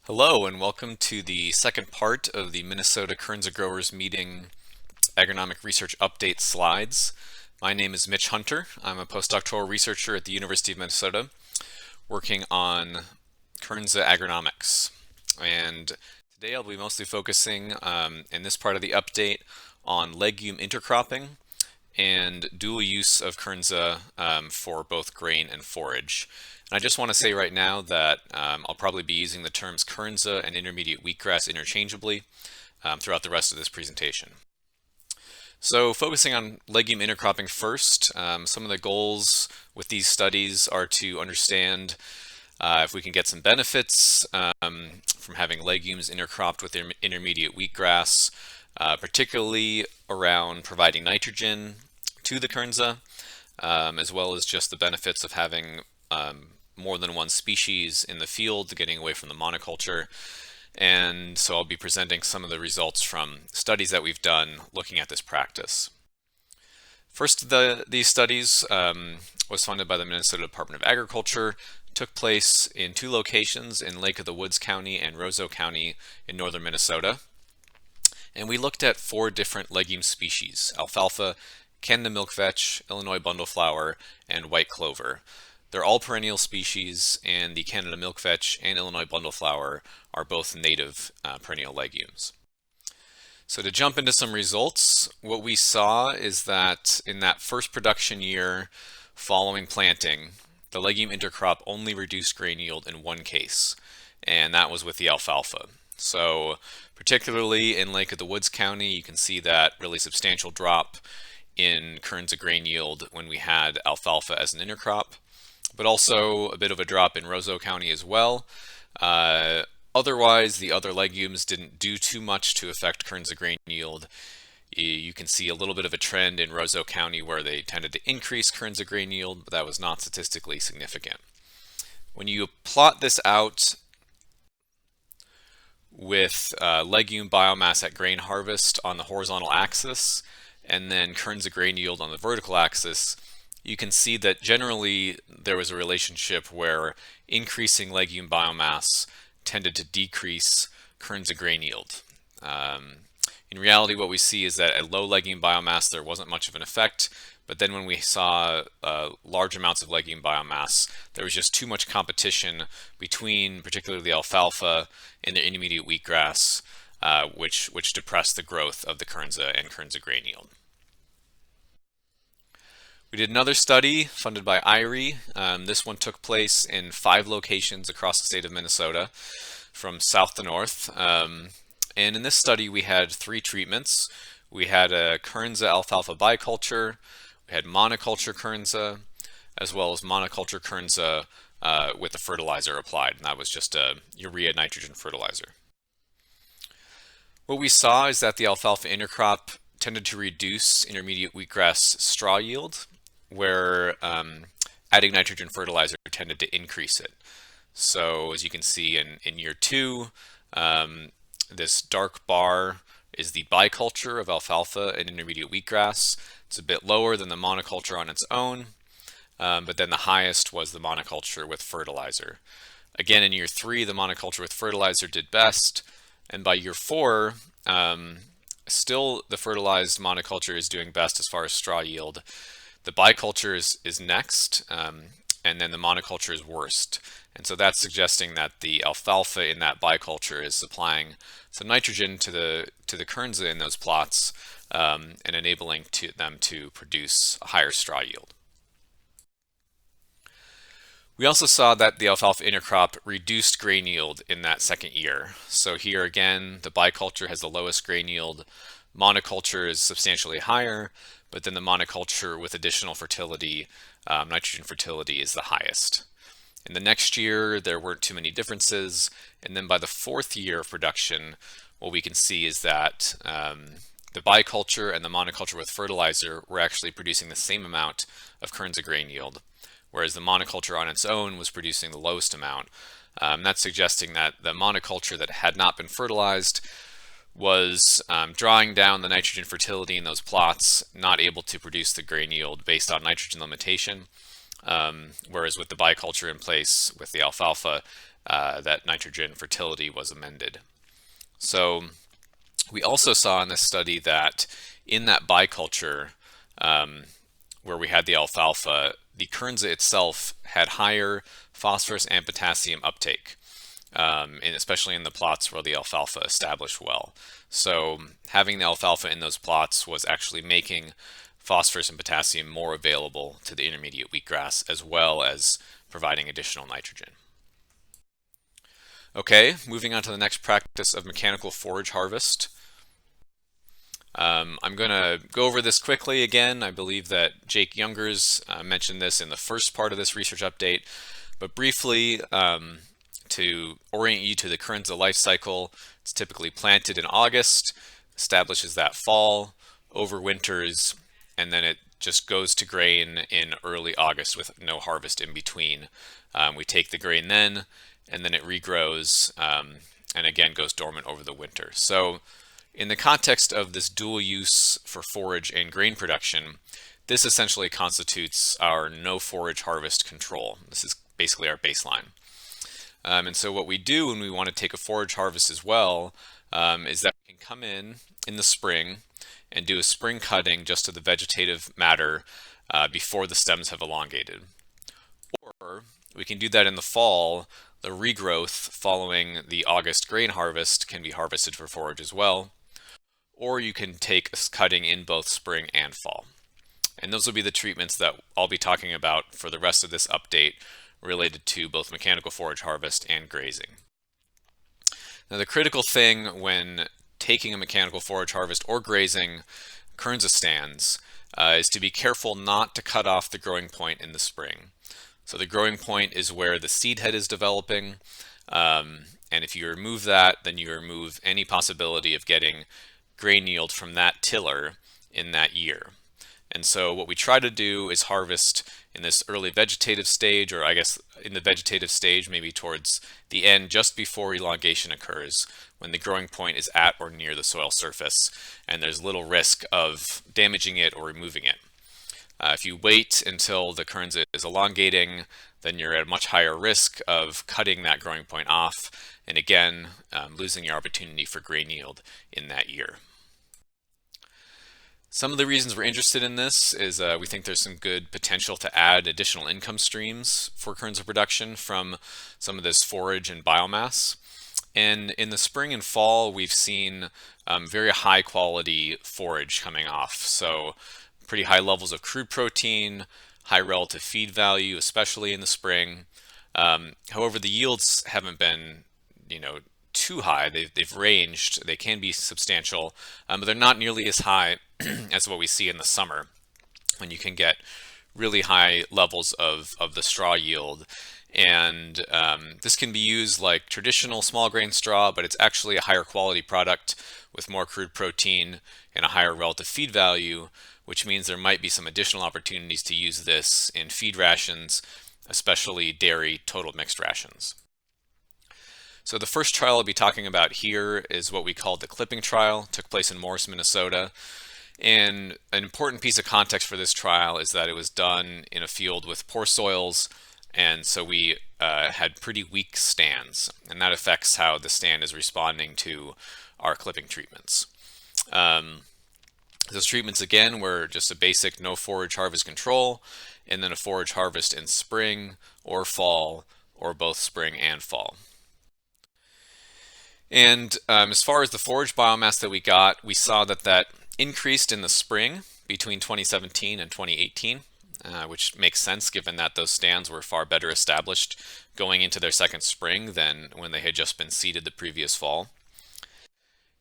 Hello and welcome to the second part of the Minnesota Kernza Growers Meeting Agronomic Research Update slides. My name is Mitch Hunter. I'm a postdoctoral researcher at the University of Minnesota working on Kernza agronomics. And today I'll be mostly focusing in this part of the update on legume intercropping and dual use of Kernza for both grain and forage. And I just want to say right now that I'll probably be using the terms Kernza and intermediate wheatgrass interchangeably throughout the rest of this presentation. So focusing on legume intercropping first, some of the goals with these studies are to understand if we can get some benefits from having legumes intercropped with intermediate wheatgrass, particularly around providing nitrogen to the Kernza, as well as just the benefits of having more than one species in the field, getting away from the monoculture. And so I'll be presenting some of the results from studies that we've done looking at this practice. First of these studies was funded by the Minnesota Department of Agriculture, took place in two locations in Lake of the Woods County and Roseau County in northern Minnesota. And we looked at 4 different legume species: alfalfa, Canada milkvetch, Illinois bundleflower, and white clover. They're all perennial species, and the Canada milkvetch and Illinois bundleflower are both native perennial legumes. So to jump into some results, what we saw is that in that first production year following planting, the legume intercrop only reduced grain yield in one case, and that was with the alfalfa. So particularly in Lake of the Woods County, you can see that really substantial drop in Kernza grain yield when we had alfalfa as an intercrop, but also a bit of a drop in Roseau County as well. Otherwise, the other legumes didn't do too much to affect Kernza grain yield. You can see a little bit of a trend in Roseau County where they tended to increase Kernza grain yield, but that was not statistically significant. When you plot this out with legume biomass at grain harvest on the horizontal axis, and then Kernza grain yield on the vertical axis, you can see that generally there was a relationship where increasing legume biomass tended to decrease Kernza grain yield. In reality, what we see is that at low legume biomass there wasn't much of an effect, but then when we saw large amounts of legume biomass, there was just too much competition between particularly the alfalfa and the intermediate wheatgrass, which depressed the growth of the Kernza and Kernza grain yield. We did another study funded by IRE. This one took place in 5 locations across the state of Minnesota from south to north. And in this study we had 3 treatments. We had a Kernza alfalfa biculture, we had monoculture Kernza, as well as monoculture Kernza with the fertilizer applied, and that was just a urea nitrogen fertilizer. What we saw is that the alfalfa intercrop tended to reduce intermediate wheatgrass straw yield, where adding nitrogen fertilizer tended to increase it. So as you can see in year 2, this dark bar is the biculture of alfalfa and intermediate wheatgrass. It's a bit lower than the monoculture on its own, but then the highest was the monoculture with fertilizer. Again, in year 3, the monoculture with fertilizer did best, and by year 4, still the fertilized monoculture is doing best as far as straw yield. The biculture is next, and then the monoculture is worst. And so that's suggesting that the alfalfa in that biculture is supplying some nitrogen to the Kernza in those plots, and enabling them to produce a higher straw yield. We also saw that the alfalfa intercrop reduced grain yield in that second year. So here again, the biculture has the lowest grain yield, monoculture is substantially higher, but then the monoculture with additional fertility, nitrogen fertility, is the highest. In the next year, there weren't too many differences, and then by the 4th year of production, what we can see is that the biculture and the monoculture with fertilizer were actually producing the same amount of Kernza grain yield, whereas the monoculture on its own was producing the lowest amount. That's suggesting that the monoculture that had not been fertilized was drawing down the nitrogen fertility in those plots, not able to produce the grain yield based on nitrogen limitation, whereas with the biculture in place with the alfalfa, that nitrogen fertility was amended. So we also saw in this study that in that biculture, where we had the alfalfa, the Kernza itself had higher phosphorus and potassium uptake, and especially in the plots where the alfalfa established well. So having the alfalfa in those plots was actually making phosphorus and potassium more available to the intermediate wheatgrass, as well as providing additional nitrogen. Okay, moving on to the next practice of mechanical forage harvest. I'm going to go over this quickly again. I believe that Jake Youngers mentioned this in the first part of this research update, but briefly, to orient you to the Kernza life cycle, it's typically planted in August, establishes that fall, overwinters, and then it just goes to grain in early August with no harvest in between. We take the grain then, and then it regrows, and again goes dormant over the winter. So in the context of this dual use for forage and grain production, this essentially constitutes our no forage harvest control. This is basically our baseline. And so what we do when we want to take a forage harvest as well is that we can come in the spring and do a spring cutting just to the vegetative matter before the stems have elongated. Or we can do that in the fall. The regrowth following the August grain harvest can be harvested for forage as well. Or you can take a cutting in both spring and fall. And those will be the treatments that I'll be talking about for the rest of this update related to both mechanical forage harvest and grazing. Now, the critical thing when taking a mechanical forage harvest or grazing Kernza stands is to be careful not to cut off the growing point in the spring. So the growing point is where the seed head is developing, and if you remove that, then you remove any possibility of getting grain yield from that tiller in that year. And so what we try to do is harvest in this early vegetative stage, or I guess in the vegetative stage, maybe towards the end, just before elongation occurs, when the growing point is at or near the soil surface, and there's little risk of damaging it or removing it. If you wait until the Kernza is elongating, then you're at a much higher risk of cutting that growing point off, and again, losing your opportunity for grain yield in that year. Some of the reasons we're interested in this is we think there's some good potential to add additional income streams for Kernza production from some of this forage and biomass. And in the spring and fall, we've seen very high quality forage coming off. So pretty high levels of crude protein, high relative feed value, especially in the spring. However, the yields haven't been, too high. They've ranged. They can be substantial, but they're not nearly as high as what we see in the summer, when you can get really high levels of the straw yield. And this can be used like traditional small grain straw, but it's actually a higher quality product with more crude protein and a higher relative feed value, which means there might be some additional opportunities to use this in feed rations, especially dairy total mixed rations. So the first trial I'll be talking about here is what we call the clipping trial. It took place in Morris, Minnesota. And an important piece of context for this trial is that it was done in a field with poor soils, and so we had pretty weak stands, and that affects how the stand is responding to our clipping treatments. Those treatments, again, were just a basic no forage harvest control, and then a forage harvest in spring or fall, or both spring and fall. And as far as the forage biomass that we got, we saw that increased in the spring between 2017 and 2018, which makes sense given that those stands were far better established going into their second spring than when they had just been seeded the previous fall.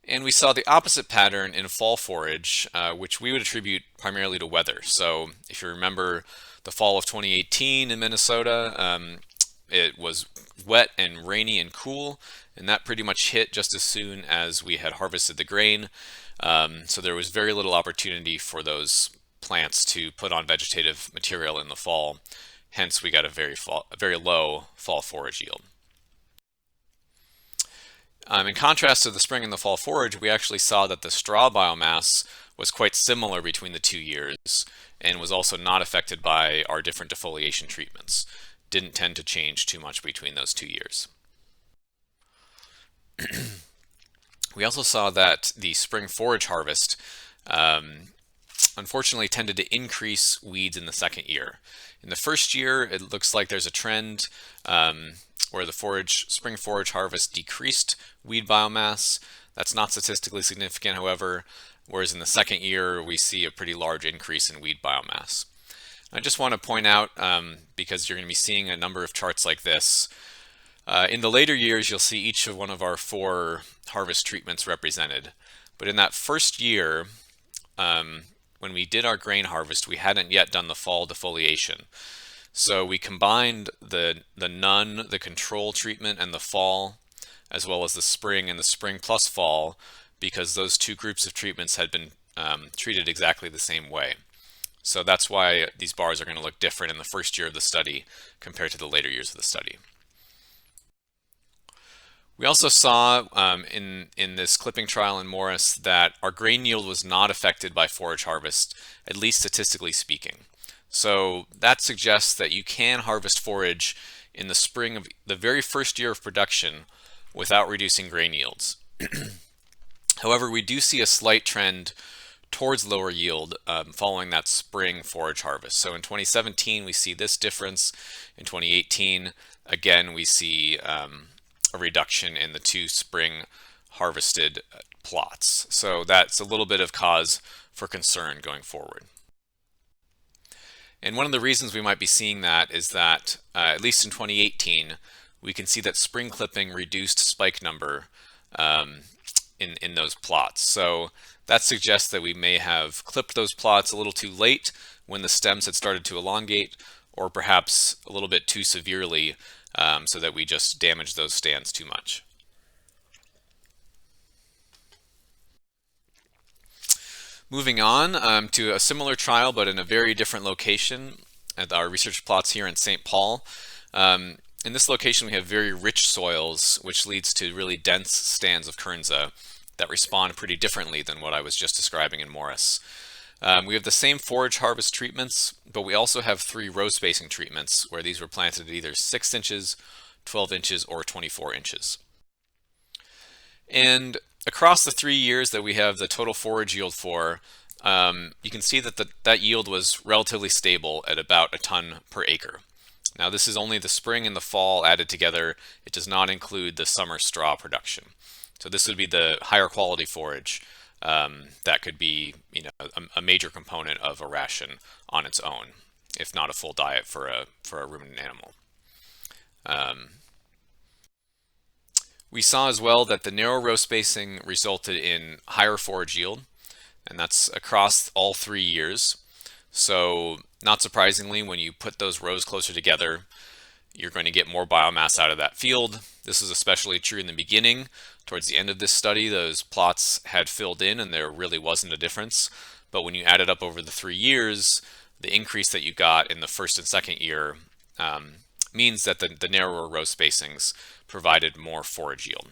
And we saw the opposite pattern in fall forage, which we would attribute primarily to weather. So if you remember the fall of 2018 in Minnesota, it was wet and rainy and cool, and that pretty much hit just as soon as we had harvested the grain. So there was very little opportunity for those plants to put on vegetative material in the fall. Hence, we got a very low fall forage yield. In contrast to the spring and the fall forage, we actually saw that the straw biomass was quite similar between the 2 years and was also not affected by our different defoliation treatments. Didn't tend to change too much between those 2 years. We also saw that the spring forage harvest unfortunately tended to increase weeds in the second year. In the first year, it looks like there's a trend where the spring forage harvest decreased weed biomass. That's not statistically significant, however, whereas in the second year, we see a pretty large increase in weed biomass. I just want to point out, because you're going to be seeing a number of charts like this, in the later years, you'll see each of one of our 4 harvest treatments represented. But in that first year, when we did our grain harvest, we hadn't yet done the fall defoliation. So we combined the none, the control treatment, and the fall, as well as the spring and the spring plus fall, because those 2 groups of treatments had been treated exactly the same way. So that's why these bars are going to look different in the first year of the study compared to the later years of the study. We also saw in this clipping trial in Morris that our grain yield was not affected by forage harvest, at least statistically speaking. So that suggests that you can harvest forage in the spring of the very first year of production without reducing grain yields. However, we do see a slight trend towards lower yield following that spring forage harvest. So in 2017, we see this difference. In 2018, again, we see a reduction in the 2 spring harvested plots. So that's a little bit of cause for concern going forward. And one of the reasons we might be seeing that is that, at least in 2018, we can see that spring clipping reduced spike number in those plots. So that suggests that we may have clipped those plots a little too late when the stems had started to elongate, or perhaps a little bit too severely so that we just damaged those stands too much. Moving on to a similar trial, but in a very different location at our research plots here in St. Paul. In this location, we have very rich soils, which leads to really dense stands of Kernza that respond pretty differently than what I was just describing in Morris. We have the same forage harvest treatments, but we also have 3 row spacing treatments where these were planted at either 6 inches, 12 inches, or 24 inches. And across the 3 years that we have the total forage yield for, you can see that that yield was relatively stable at about a ton per acre. Now this is only the spring and the fall added together. It does not include the summer straw production. So this would be the higher quality forage that could be, a major component of a ration on its own, if not a full diet for a ruminant animal. We saw as well that the narrow row spacing resulted in higher forage yield, and that's across all 3 years. So not surprisingly, when you put those rows closer together, you're going to get more biomass out of that field. This is especially true in the beginning. Towards the end of this study, those plots had filled in and there really wasn't a difference. But when you add it up over the 3 years, the increase that you got in the first and second year means that the narrower row spacings provided more forage yield.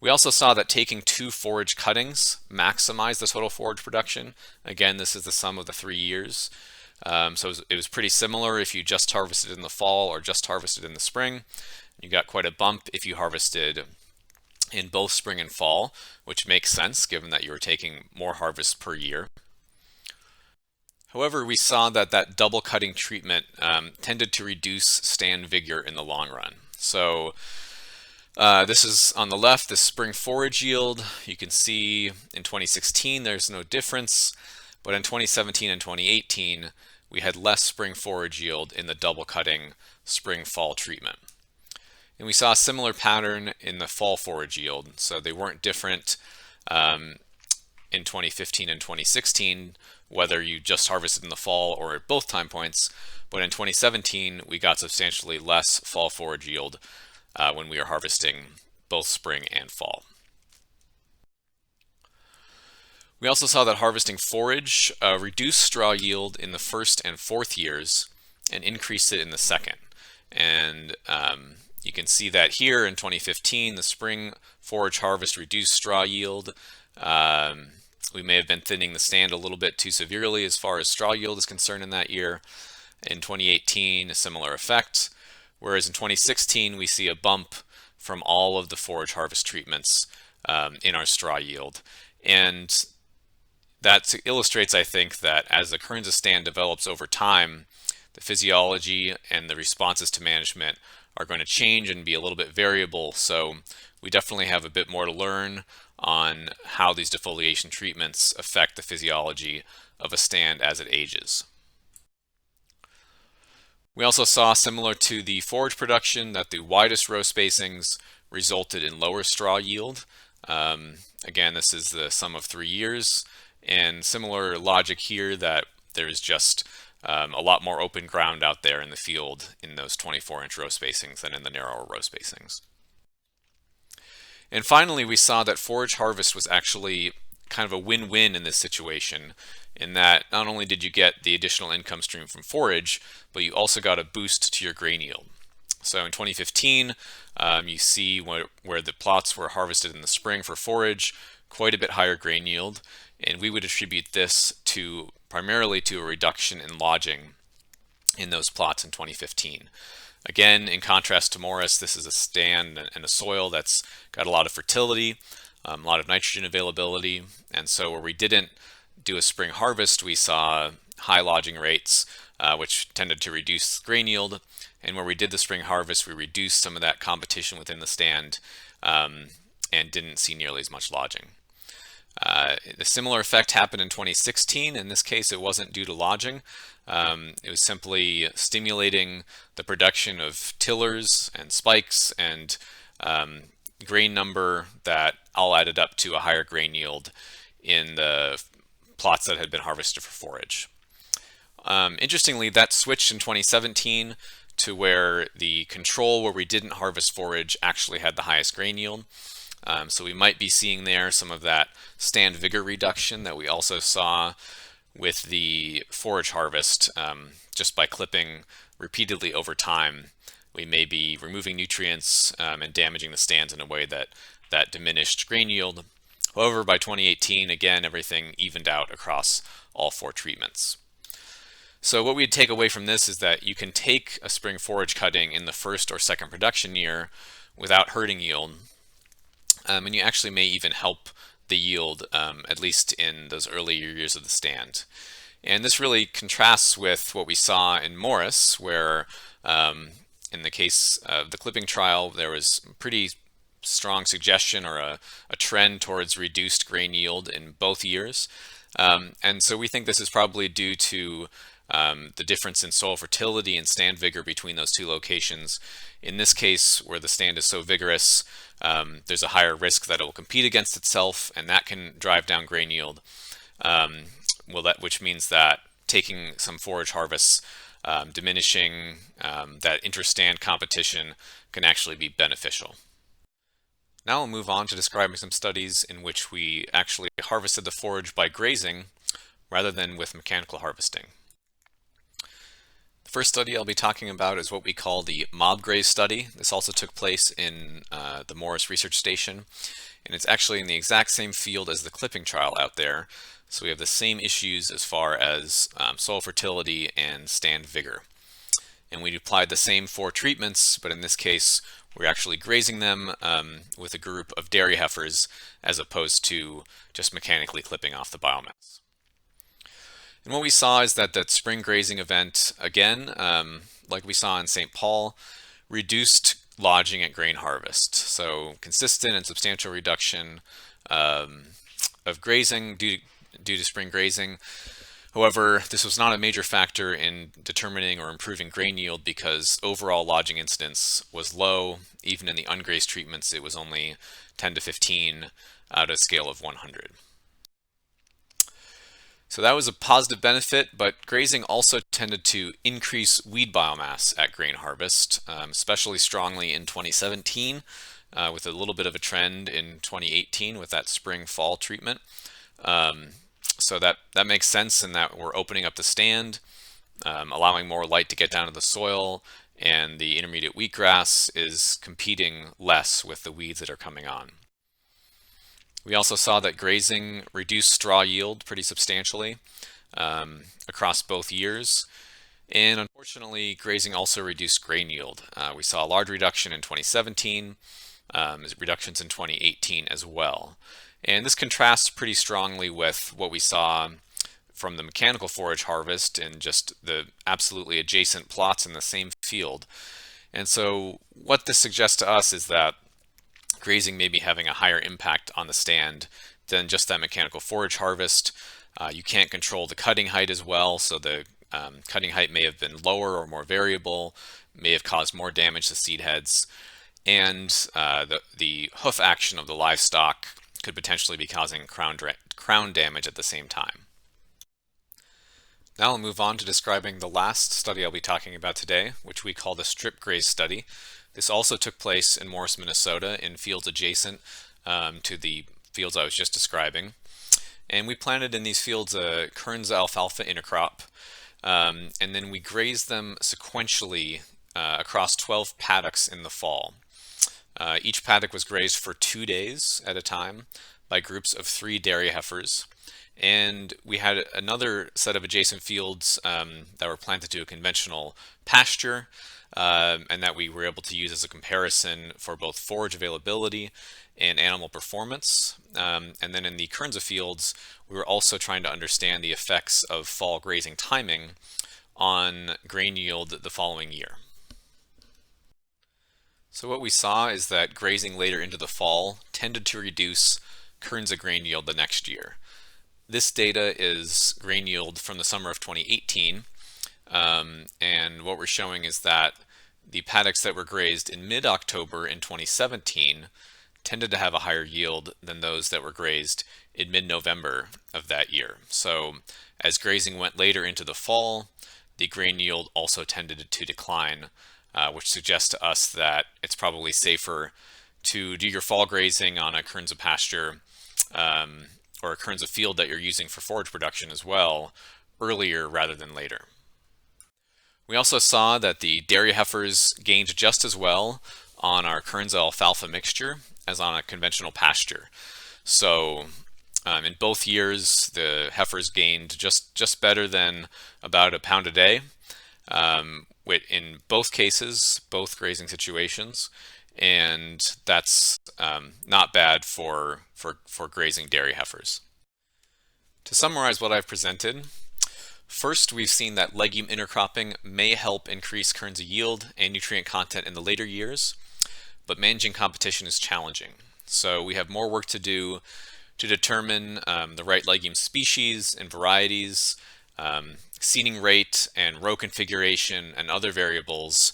We also saw that taking 2 forage cuttings maximized the total forage production. Again, this is the sum of the 3 years. So it was pretty similar if you just harvested in the fall or just harvested in the spring. You got quite a bump if you harvested in both spring and fall, which makes sense given that you were taking more harvests per year. However, we saw that that double cutting treatment tended to reduce stand vigor in the long run. So this is on the left, the spring forage yield. You can see in 2016 there's no difference, but in 2017 and 2018 we had less spring forage yield in the double cutting spring-fall treatment. And we saw a similar pattern in the fall forage yield, so they weren't different in 2015 and 2016, whether you just harvested in the fall or at both time points. But in 2017, we got substantially less fall forage yield when we were harvesting both spring and fall. We also saw that harvesting forage reduced straw yield in the first and fourth years and increased it in the second. And you can see that here in 2015, the spring forage harvest reduced straw yield. We may have been thinning the stand a little bit too severely as far as straw yield is concerned in that year. In 2018, a similar effect. Whereas in 2016, we see a bump from all of the forage harvest treatments in our straw yield. And that illustrates, I think, that as the Kernza stand develops over time, the physiology and the responses to management are going to change and be a little bit variable. So we definitely have a bit more to learn on how these defoliation treatments affect the physiology of a stand as it ages. We also saw, similar to the forage production, that the widest row spacings resulted in lower straw yield. Again, this is the sum of 3 years, and similar logic here, that there's just a lot more open ground out there in the field in those 24-inch row spacings than in the narrower row spacings. And finally, we saw that forage harvest was actually kind of a win-win in this situation, in that not only did you get the additional income stream from forage, but you also got a boost to your grain yield. So in 2015, you see where the plots were harvested in the spring for forage, quite a bit higher grain yield, and we would attribute this primarily to a reduction in lodging in those plots in 2015. Again, in contrast to Morris, this is a stand and a soil that's got a lot of fertility, a lot of nitrogen availability, and so where we didn't do a spring harvest, we saw high lodging rates, which tended to reduce grain yield, and where we did the spring harvest, we reduced some of that competition within the stand and didn't see nearly as much lodging. The similar effect happened in 2016. In this case, it wasn't due to lodging. It was simply stimulating the production of tillers and spikes and grain number that all added up to a higher grain yield in the plots that had been harvested for forage. Interestingly, that switched in 2017 to where the control where we didn't harvest forage actually had the highest grain yield. So we might be seeing there some of that stand vigor reduction that we also saw with the forage harvest. Just by clipping repeatedly over time, we may be removing nutrients and damaging the stands in a way that diminished grain yield. However, by 2018, again, everything evened out across all 4 treatments. So what we'd take away from this is that you can take a spring forage cutting in the first or second production year without hurting yield. And you actually may even help the yield, at least in those earlier years of the stand. And this really contrasts with what we saw in Morris, where in the case of the clipping trial, there was pretty strong suggestion or a trend towards reduced grain yield in both years. And so we think this is probably due to the difference in soil fertility and stand vigor between those 2 locations. In this case, where the stand is so vigorous, there's a higher risk that it will compete against itself, and that can drive down grain yield. Which means that taking some forage harvests, diminishing that interstand competition can actually be beneficial. Now we'll move on to describing some studies in which we actually harvested the forage by grazing rather than with mechanical harvesting. The first study I'll be talking about is what we call the mob graze study. This also took place in the Morris Research Station, and it's actually in the exact same field as the clipping trial out there. So we have the same issues as far as soil fertility and stand vigor. And we applied the same 4 treatments, but in this case, we're actually grazing them with a group of dairy heifers as opposed to just mechanically clipping off the biomass. And what we saw is that that spring grazing event, again, like we saw in St. Paul, reduced lodging at grain harvest. So consistent and substantial reduction of grazing due to spring grazing. However, this was not a major factor in determining or improving grain yield because overall lodging incidence was low. Even in the ungrazed treatments, it was only 10 to 15 out of a scale of 100. So that was a positive benefit, but grazing also tended to increase weed biomass at grain harvest, especially strongly in 2017, with a little bit of a trend in 2018 with that spring-fall treatment. So that makes sense in that we're opening up the stand, allowing more light to get down to the soil, and the intermediate wheatgrass is competing less with the weeds that are coming on. We also saw that grazing reduced straw yield pretty substantially across both years. And unfortunately, grazing also reduced grain yield. We saw a large reduction in 2017, reductions in 2018 as well. And this contrasts pretty strongly with what we saw from the mechanical forage harvest and just the absolutely adjacent plots in the same field. And so what this suggests to us is that grazing may be having a higher impact on the stand than just that mechanical forage harvest. You can't control the cutting height as well, so the cutting height may have been lower or more variable, may have caused more damage to seed heads, and the hoof action of the livestock could potentially be causing crown damage at the same time. Now I'll move on to describing the last study I'll be talking about today, which we call the strip graze study. This also took place in Morris, Minnesota, in fields adjacent to the fields I was just describing. And we planted in these fields a Kernza alfalfa intercrop, and then we grazed them sequentially across 12 paddocks in the fall. Each paddock was grazed for 2 days at a time by groups of 3 dairy heifers. And we had another set of adjacent fields that were planted to a conventional pasture, and that we were able to use as a comparison for both forage availability and animal performance. And then in the Kernza fields, we were also trying to understand the effects of fall grazing timing on grain yield the following year. So what we saw is that grazing later into the fall tended to reduce Kernza grain yield the next year. This data is grain yield from the summer of 2018, and what we're showing is that the paddocks that were grazed in mid-October in 2017 tended to have a higher yield than those that were grazed in mid-November of that year. So as grazing went later into the fall, the grain yield also tended to decline, which suggests to us that it's probably safer to do your fall grazing on a Kernza pasture or a Kernza field that you're using for forage production as well earlier rather than later. We also saw that the dairy heifers gained just as well on our Kernza alfalfa mixture as on a conventional pasture. So in both years, the heifers gained just better than about a pound a day in both cases, both grazing situations. And that's not bad for grazing dairy heifers. To summarize what I've presented, first we've seen that legume intercropping may help increase Kernza yield and nutrient content in the later years, but managing competition is challenging. So we have more work to do to determine the right legume species and varieties, seeding rate and row configuration and other variables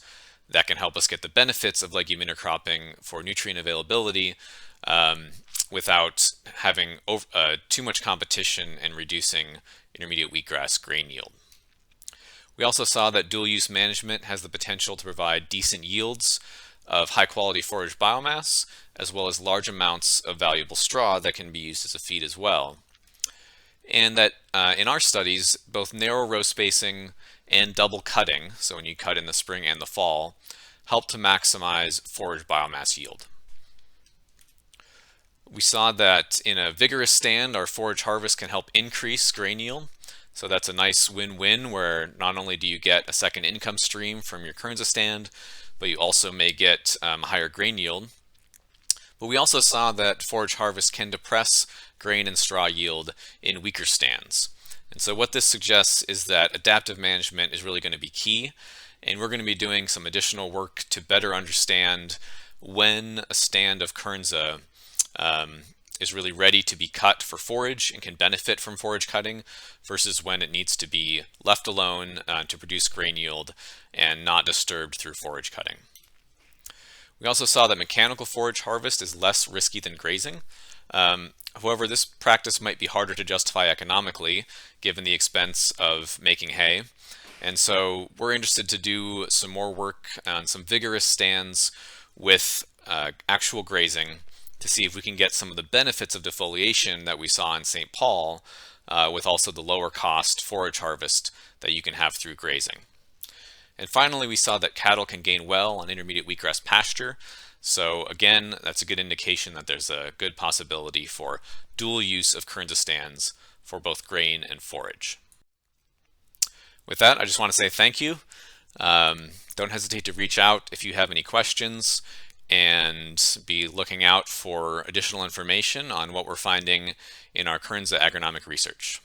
that can help us get the benefits of legume intercropping for nutrient availability without having too much competition and reducing intermediate wheatgrass grain yield. We also saw that dual use management has the potential to provide decent yields of high quality forage biomass, as well as large amounts of valuable straw that can be used as a feed as well. And that in our studies, both narrow row spacing and double cutting, so when you cut in the spring and the fall, help to maximize forage biomass yield. We saw that in a vigorous stand, our forage harvest can help increase grain yield. So that's a nice win-win where not only do you get a second income stream from your Kernza stand, but you also may get higher grain yield. But we also saw that forage harvest can depress grain and straw yield in weaker stands. And so what this suggests is that adaptive management is really going to be key, and we're going to be doing some additional work to better understand when a stand of Kernza is really ready to be cut for forage and can benefit from forage cutting versus when it needs to be left alone to produce grain yield and not disturbed through forage cutting. We also saw that mechanical forage harvest is less risky than grazing. However, this practice might be harder to justify economically given the expense of making hay. And so we're interested to do some more work on some vigorous stands with actual grazing to see if we can get some of the benefits of defoliation that we saw in St. Paul with also the lower cost forage harvest that you can have through grazing. And finally, we saw that cattle can gain well on intermediate wheatgrass pasture. So again, that's a good indication that there's a good possibility for dual use of Kernza stands for both grain and forage. With that, I just want to say thank you. Don't hesitate to reach out if you have any questions. and be looking out for additional information on what we're finding in our Kernza agronomic research.